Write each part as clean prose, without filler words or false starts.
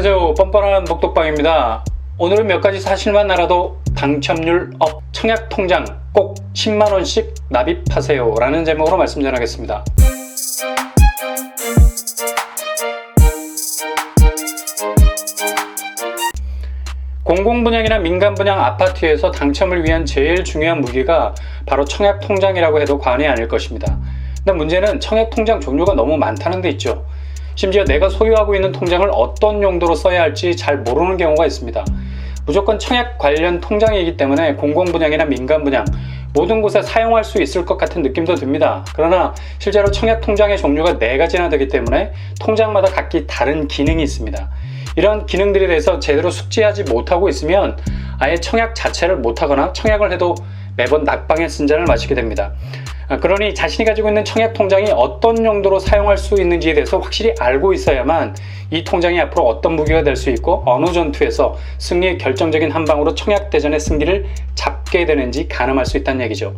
안녕하세요. 뻔뻔한 복덕방입니다. 오늘은 몇 가지 사실만 알아도 당첨률 업, 청약통장 꼭 10만원씩 납입하세요 라는 제목으로 말씀 전하겠습니다. 공공분양이나 민간분양 아파트에서 당첨을 위한 제일 중요한 무기가 바로 청약통장이라고 해도 과언이 아닐 것입니다. 근데 문제는 청약통장 종류가 너무 많다는 데 있죠. 심지어 내가 소유하고 있는 통장을 어떤 용도로 써야 할지 잘 모르는 경우가 있습니다. 무조건 청약 관련 통장이기 때문에 공공분양이나 민간분양 모든 곳에 사용할 수 있을 것 같은 느낌도 듭니다. 그러나 실제로 청약통장의 종류가 4가지나 되기 때문에 통장마다 각기 다른 기능이 있습니다. 이런 기능들에 대해서 제대로 숙지하지 못하고 있으면 아예 청약 자체를 못하거나 청약을 해도 매번 낙방의 쓴잔을 마시게 됩니다. 그러니 자신이 가지고 있는 청약통장이 어떤 용도로 사용할 수 있는지에 대해서 확실히 알고 있어야만 이 통장이 앞으로 어떤 무기가 될 수 있고 어느 전투에서 승리의 결정적인 한 방으로 청약대전의 승기를 잡게 되는지 가늠할 수 있다는 얘기죠.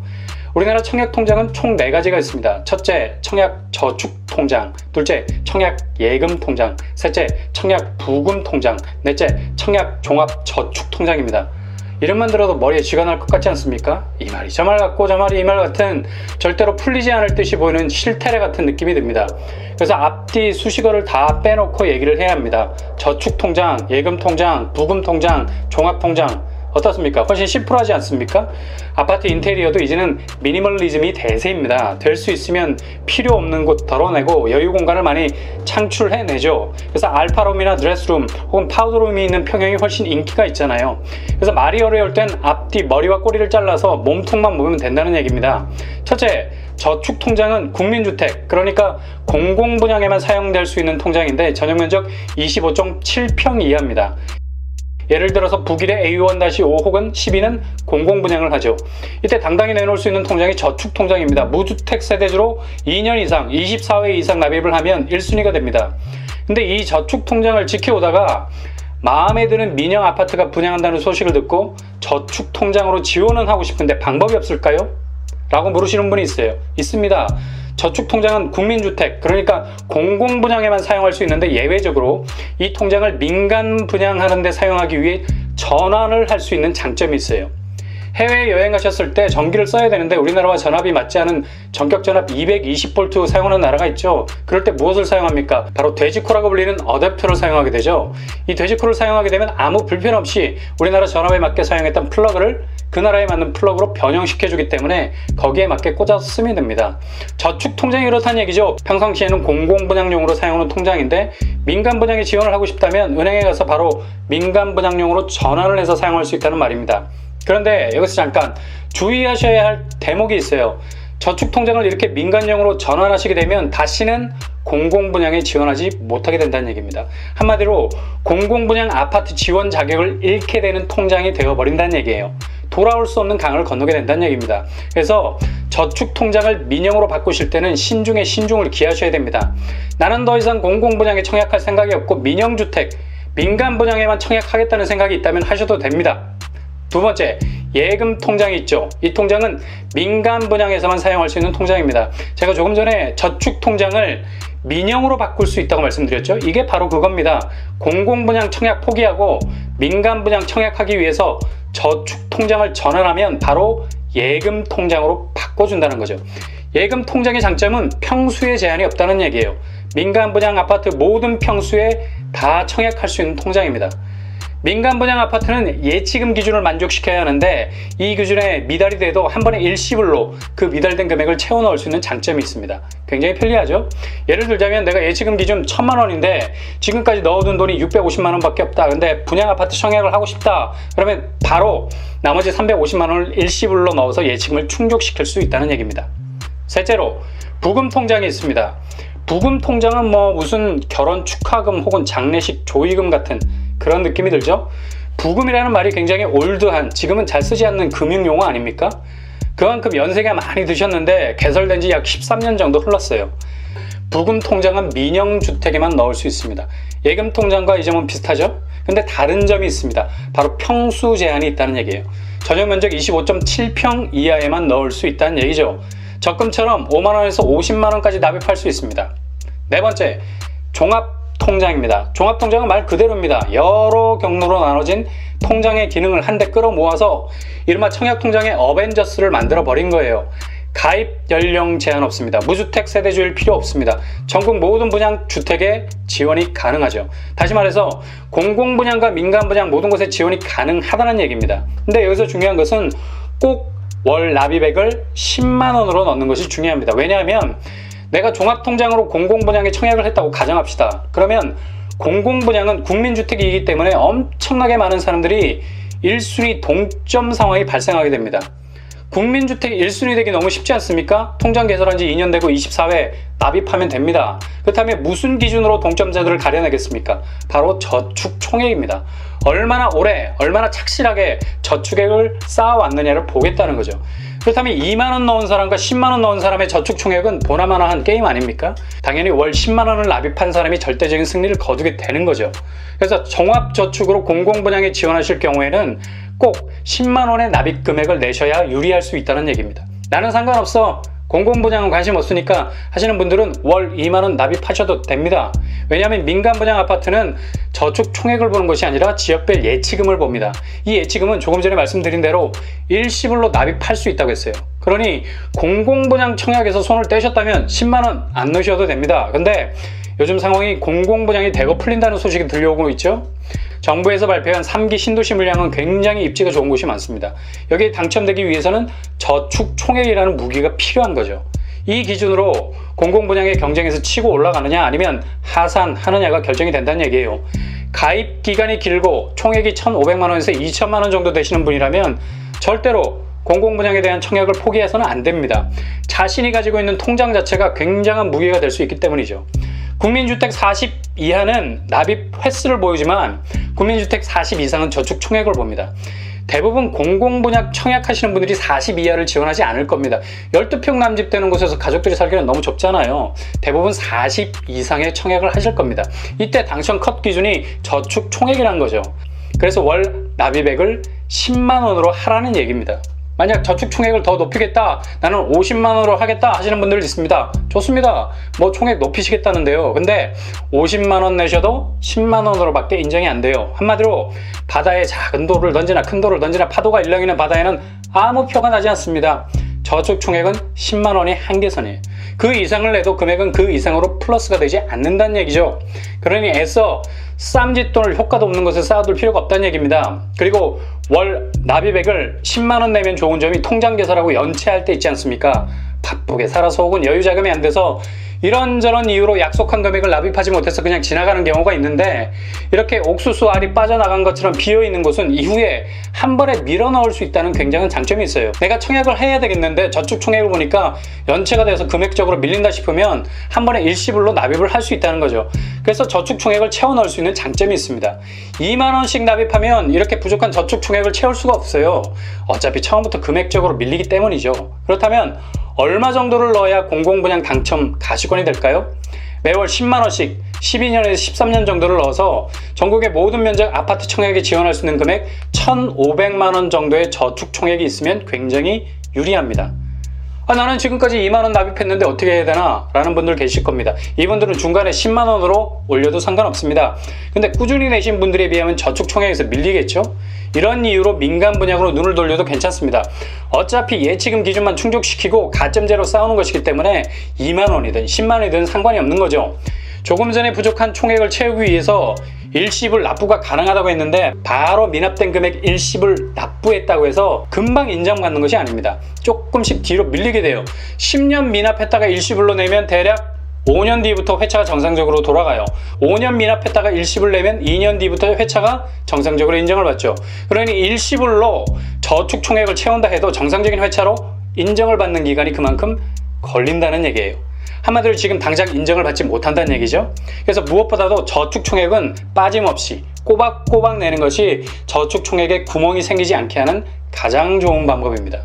우리나라 청약통장은 총 4가지가 있습니다. 첫째, 청약저축통장, 둘째, 청약예금통장, 셋째, 청약부금통장, 넷째, 청약종합저축통장입니다. 이름만 들어도 머리에 쥐가 날 것 같지 않습니까? 이 말이 저 말 같고 저 말이 이 말 같은 절대로 풀리지 않을 듯이 보이는 실태래 같은 느낌이 듭니다. 그래서 앞뒤 수식어를 다 빼놓고 얘기를 해야 합니다. 저축통장, 예금통장, 부금통장, 종합통장 어떻습니까? 훨씬 심플하지 않습니까? 아파트 인테리어도 이제는 미니멀리즘이 대세입니다. 될 수 있으면 필요 없는 곳 덜어내고 여유 공간을 많이 창출해내죠. 그래서 알파룸이나 드레스룸 혹은 파우더룸이 있는 평형이 훨씬 인기가 있잖아요. 그래서 말이 어려울 땐 앞뒤 머리와 꼬리를 잘라서 몸통만 모으면 된다는 얘기입니다. 첫째, 저축통장은 국민주택, 그러니까 공공분양에만 사용될 수 있는 통장인데 전용면적 25.7평 이하입니다. 예를 들어서 북일의 A1-5 혹은 12는 공공분양을 하죠. 이때 당당히 내놓을 수 있는 통장이 저축통장입니다. 무주택 세대주로 2년 이상, 24회 이상 납입을 하면 1순위가 됩니다. 근데 이 저축통장을 지켜오다가 마음에 드는 민영 아파트가 분양한다는 소식을 듣고 저축통장으로 지원은 하고 싶은데 방법이 없을까요? 라고 물으시는 분이 있어요. 있습니다. 저축통장은 국민주택, 그러니까 공공분양에만 사용할 수 있는데 예외적으로 이 통장을 민간 분양하는 데 사용하기 위해 전환을 할 수 있는 장점이 있어요. 해외에 여행 가셨을 때 전기를 써야 되는데 우리나라와 전압이 맞지 않은 전격전압 220V 사용하는 나라가 있죠. 그럴 때 무엇을 사용합니까? 바로 돼지코라고 불리는 어댑터를 사용하게 되죠. 이 돼지코를 사용하게 되면 아무 불편 없이 우리나라 전압에 맞게 사용했던 플러그를 그 나라에 맞는 플러그로 변형시켜주기 때문에 거기에 맞게 꽂아서 쓰면 됩니다. 저축통장이 그렇다는 얘기죠. 평상시에는 공공분양용으로 사용하는 통장인데 민간분양에 지원을 하고 싶다면 은행에 가서 바로 민간분양용으로 전환을 해서 사용할 수 있다는 말입니다. 그런데 여기서 잠깐 주의하셔야 할 대목이 있어요. 저축통장을 이렇게 민간용으로 전환하시게 되면 다시는 공공분양에 지원하지 못하게 된다는 얘기입니다. 한마디로 공공분양 아파트 지원 자격을 잃게 되는 통장이 되어버린다는 얘기예요. 돌아올 수 없는 강을 건너게 된다는 얘기입니다. 그래서 저축통장을 민영으로 바꾸실 때는 신중에 신중을 기하셔야 됩니다. 나는 더 이상 공공분양에 청약할 생각이 없고 민영주택, 민간분양에만 청약하겠다는 생각이 있다면 하셔도 됩니다. 두 번째, 예금통장이 있죠. 이 통장은 민간 분양에서만 사용할 수 있는 통장입니다. 제가 조금 전에 저축통장을 민영으로 바꿀 수 있다고 말씀드렸죠. 이게 바로 그겁니다. 공공분양 청약 포기하고 민간 분양 청약하기 위해서 저축통장을 전환하면 바로 예금통장으로 바꿔준다는 거죠. 예금통장의 장점은 평수에 제한이 없다는 얘기예요. 민간 분양 아파트 모든 평수에 다 청약할 수 있는 통장입니다. 민간 분양 아파트는 예치금 기준을 만족시켜야 하는데 이 기준에 미달이 돼도 한 번에 일시불로 그 미달된 금액을 채워 넣을 수 있는 장점이 있습니다. 굉장히 편리하죠. 예를 들자면 내가 예치금 기준 1000만원인데 지금까지 넣어둔 돈이 650만원 밖에 없다. 근데 분양 아파트 청약을 하고 싶다. 그러면 바로 나머지 350만원을 일시불로 넣어서 예치금을 충족시킬 수 있다는 얘기입니다. 셋째로 부금통장이 있습니다. 부금통장은 무슨 결혼 축하금 혹은 장례식 조의금 같은 그런 느낌이 들죠? 부금이라는 말이 굉장히 올드한, 지금은 잘 쓰지 않는 금융용어 아닙니까? 그만큼 연세가 많이 드셨는데 개설된 지 약 13년 정도 흘렀어요. 부금 통장은 민영주택에만 넣을 수 있습니다. 예금 통장과 이 점은 비슷하죠? 근데 다른 점이 있습니다. 바로 평수 제한이 있다는 얘기예요. 전용 면적 25.7평 이하에만 넣을 수 있다는 얘기죠. 적금처럼 5만원에서 50만원까지 납입할 수 있습니다. 네 번째, 종합 종합통장입니다. 종합통장은 말 그대로입니다. 여러 경로로 나눠진 통장의 기능을 한데 끌어모아서 이른바 청약통장의 어벤져스를 만들어 버린 거예요. 가입 연령 제한 없습니다. 무주택 세대주일 필요 없습니다. 전국 모든 분양 주택에 지원이 가능하죠. 다시 말해서 공공분양과 민간분양 모든 곳에 지원이 가능하다는 얘기입니다. 근데 여기서 중요한 것은 꼭 월 납입액을 10만 원으로 넣는 것이 중요합니다. 왜냐하면 내가 종합통장으로 공공분양에 청약을 했다고 가정합시다. 그러면 공공분양은 국민주택이기 때문에 엄청나게 많은 사람들이 1순위 동점 상황이 발생하게 됩니다. 국민주택 1순위 되기 너무 쉽지 않습니까? 통장 개설한 지 2년 되고 24회 납입하면 됩니다. 그렇다면 무슨 기준으로 동점자들을 가려내겠습니까? 바로 저축총액입니다. 얼마나 오래, 얼마나 착실하게 저축액을 쌓아왔느냐를 보겠다는 거죠. 그렇다면 2만 원 넣은 사람과 10만 원 넣은 사람의 저축총액은 보나마나한 게임 아닙니까? 당연히 월 10만 원을 납입한 사람이 절대적인 승리를 거두게 되는 거죠. 그래서 종합저축으로 공공분양에 지원하실 경우에는 꼭 10만 원의 납입 금액을 내셔야 유리할 수 있다는 얘기입니다. 나는 상관없어. 공공분양은 관심 없으니까 하시는 분들은 월 2만 원 납입하셔도 됩니다. 왜냐하면 민간분양 아파트는 저축 총액을 보는 것이 아니라 지역별 예치금을 봅니다. 이 예치금은 조금 전에 말씀드린 대로 일시불로 납입할 수 있다고 했어요. 그러니 공공분양 청약에서 손을 떼셨다면 10만 원 안 넣으셔도 됩니다. 근데 요즘 상황이 공공분양이 대거 풀린다는 소식이 들려오고 있죠. 정부에서 발표한 3기 신도시 물량은 굉장히 입지가 좋은 곳이 많습니다. 여기에 당첨되기 위해서는 저축 총액이라는 무기가 필요한 거죠. 이 기준으로 공공분양의 경쟁에서 치고 올라가느냐 아니면 하산하느냐가 결정이 된다는 얘기예요. 가입 기간이 길고 총액이 1,500만 원에서 2천만 원 정도 되시는 분이라면 절대로 공공분양에 대한 청약을 포기해서는 안 됩니다. 자신이 가지고 있는 통장 자체가 굉장한 무기가 될 수 있기 때문이죠. 국민주택 40 이하는 납입 횟수를 보이지만 국민주택 40 이상은 저축 총액을 봅니다. 대부분 공공분양 청약하시는 분들이 40 이하를 지원하지 않을 겁니다. 12평 남집되는 곳에서 가족들이 살기는 너무 좁잖아요. 대부분 40 이상의 청약을 하실 겁니다. 이때 당첨 컷 기준이 저축 총액이라는 거죠. 그래서 월 납입액을 10만 원으로 하라는 얘기입니다. 만약 저축 총액을 더 높이겠다, 나는 50만 원으로 하겠다 하시는 분들 있습니다. 좋습니다. 뭐 총액 높이시겠다는데요. 근데 50만 원 내셔도 10만 원으로밖에 인정이 안 돼요. 한마디로 바다에 작은 돌을 던지나 큰 돌을 던지나 파도가 일렁이는 바다에는 아무 표가 나지 않습니다. 저축 총액은 10만 원이 한계선이에요. 그 이상을 내도 금액은 그 이상으로 플러스가 되지 않는다는 얘기죠. 그러니 애써 쌈짓돈을 효과도 없는 곳에 쌓아둘 필요가 없다는 얘기입니다. 그리고 월 납입액을 10만 원 내면 좋은 점이 통장 개설하고 연체할 때 있지 않습니까? 바쁘게 살아서 혹은 여유 자금이 안 돼서 이런저런 이유로 약속한 금액을 납입하지 못해서 그냥 지나가는 경우가 있는데, 이렇게 옥수수 알이 빠져나간 것처럼 비어있는 곳은 이후에 한 번에 밀어 넣을 수 있다는 굉장한 장점이 있어요. 내가 청약을 해야 되겠는데 저축 총액을 보니까 연체가 돼서 금액적으로 밀린다 싶으면 한 번에 일시불로 납입을 할 수 있다는 거죠. 그래서 저축 총액을 채워 넣을 수 있는 장점이 있습니다. 2만 원씩 납입하면 이렇게 부족한 저축 총액을 채울 수가 없어요. 어차피 처음부터 금액적으로 밀리기 때문이죠. 그렇다면 얼마 정도를 넣어야 공공분양 당첨 가시권이 될까요? 매월 10만 원씩 12년에서 13년 정도를 넣어서 전국의 모든 면적 아파트 청약에 지원할 수 있는 금액 1,500만 원 정도의 저축 총액이 있으면 굉장히 유리합니다. 나는 지금까지 2만 원 납입했는데 어떻게 해야 되나? 라는 분들 계실 겁니다. 이분들은 중간에 10만 원으로 올려도 상관없습니다. 근데 꾸준히 내신 분들에 비하면 저축 총액에서 밀리겠죠? 이런 이유로 민간 분양으로 눈을 돌려도 괜찮습니다. 어차피 예치금 기준만 충족시키고 가점제로 쌓아놓은 것이기 때문에 2만 원이든 10만 원이든 상관이 없는 거죠. 조금 전에 부족한 총액을 채우기 위해서 일시불 납부가 가능하다고 했는데 바로 미납된 금액 일시불 납부했다고 해서 금방 인정받는 것이 아닙니다. 조금씩 뒤로 밀리게 돼요. 10년 미납했다가 일시불로 내면 대략 5년 뒤부터 회차가 정상적으로 돌아가요. 5년 미납했다가 일시불 내면 2년 뒤부터 회차가 정상적으로 인정을 받죠. 그러니 일시불로 저축 총액을 채운다 해도 정상적인 회차로 인정을 받는 기간이 그만큼 걸린다는 얘기예요. 한마디로 지금 당장 인정을 받지 못한다는 얘기죠. 그래서 무엇보다도 저축 총액은 빠짐없이 꼬박꼬박 내는 것이 저축 총액에 구멍이 생기지 않게 하는 가장 좋은 방법입니다.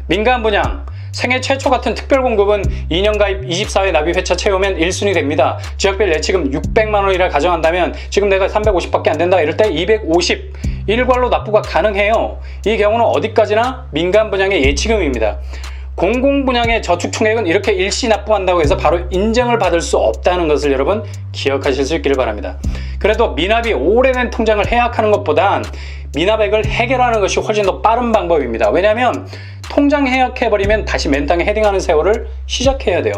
민간 분양 생애 최초 같은 특별 공급은 2년 가입 24회 납입 회차 채우면 1순위 됩니다. 지역별 예치금 600만 원이라 가정한다면 지금 내가 350밖에 안 된다 이럴 때 250 일괄로 납부가 가능해요. 이 경우는 어디까지나 민간 분양의 예치금입니다. 공공분양의 저축총액은 이렇게 일시 납부한다고 해서 바로 인정을 받을 수 없다는 것을 여러분 기억하실 수 있기를 바랍니다. 그래도 미납이 오래된 통장을 해약하는 것보단 미납액을 해결하는 것이 훨씬 더 빠른 방법입니다. 왜냐하면 통장 해약해버리면 다시 맨 땅에 헤딩하는 세월을 시작해야 돼요.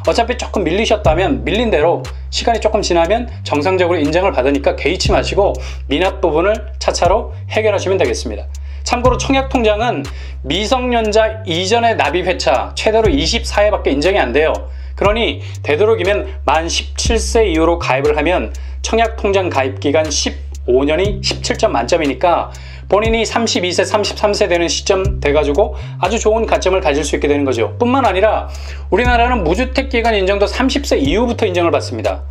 어차피 조금 밀리셨다면 밀린 대로 시간이 조금 지나면 정상적으로 인정을 받으니까 개의치 마시고 미납 부분을 차차로 해결하시면 되겠습니다. 참고로 청약통장은 미성년자 이전의 납입회차 최대로 24회밖에 인정이 안 돼요. 그러니 되도록이면 만 17세 이후로 가입을 하면 청약통장 가입기간 15년이 17점 만점이니까 본인이 32세, 33세 되는 시점 돼가지고 아주 좋은 가점을 가질 수 있게 되는 거죠. 뿐만 아니라 우리나라는 무주택기간 인정도 30세 이후부터 인정을 받습니다.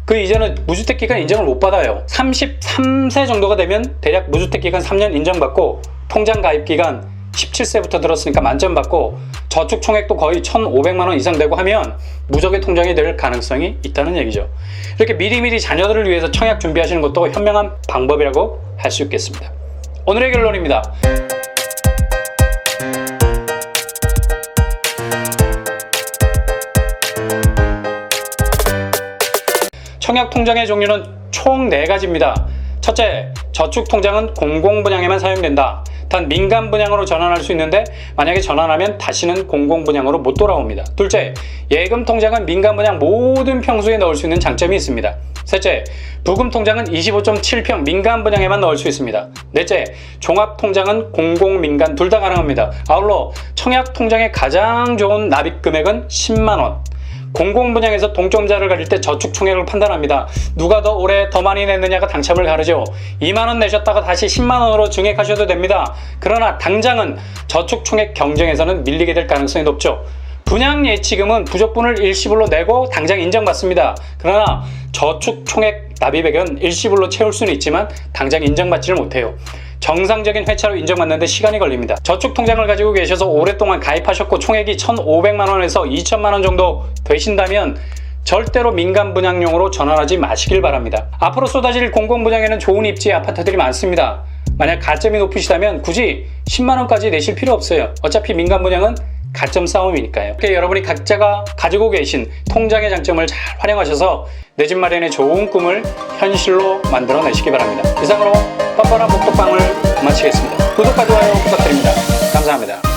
그 이전은 무주택기간 인정을 못 받아요. 33세 정도가 되면 대략 무주택기간 3년 인정받고 통장 가입기간 17세부터 들었으니까 만점 받고 저축총액도 거의 1,500만 원 이상 되고 하면 무적의 통장이 될 가능성이 있다는 얘기죠. 이렇게 미리미리 자녀들을 위해서 청약 준비하시는 것도 현명한 방법이라고 할 수 있겠습니다. 오늘의 결론입니다. 청약통장의 종류는 총 4가지입니다. 첫째, 저축통장은 공공분양에만 사용된다. 단 민간분양으로 전환할 수 있는데 만약에 전환하면 다시는 공공분양으로 못 돌아옵니다. 둘째, 예금통장은 민간분양 모든 평수에 넣을 수 있는 장점이 있습니다. 셋째, 부금통장은 25.7평 민간분양에만 넣을 수 있습니다. 넷째, 종합통장은 공공민간 둘 다 가능합니다. 아울러 청약통장의 가장 좋은 납입금액은 10만원. 공공분양에서 동점자를 가질 때 저축총액을 판단합니다. 누가 더 오래 더 많이 냈느냐가 당첨을 가르죠. 2만원 내셨다가 다시 10만원으로 증액하셔도 됩니다. 그러나 당장은 저축총액 경쟁에서는 밀리게 될 가능성이 높죠. 분양예치금은 부족분을 일시불로 내고 당장 인정받습니다. 그러나 저축총액 납입액은 일시불로 채울 수는 있지만 당장 인정받지를 못해요. 정상적인 회차로 인정받는데 시간이 걸립니다. 저축통장을 가지고 계셔서 오랫동안 가입하셨고 총액이 1,500만원에서 2,000만원 정도 되신다면 절대로 민간분양용으로 전환하지 마시길 바랍니다. 앞으로 쏟아질 공공분양에는 좋은 입지의 아파트들이 많습니다. 만약 가점이 높으시다면 굳이 10만원까지 내실 필요 없어요. 어차피 민간분양은 가점 싸움이니까요. 이렇게 여러분이 각자가 가지고 계신 통장의 장점을 잘 활용하셔서 내 집 마련의 좋은 꿈을 현실로 만들어내시기 바랍니다. 이상으로 뻔뻔한 목독방을 마치겠습니다. 구독과 좋아요 부탁드립니다. 감사합니다.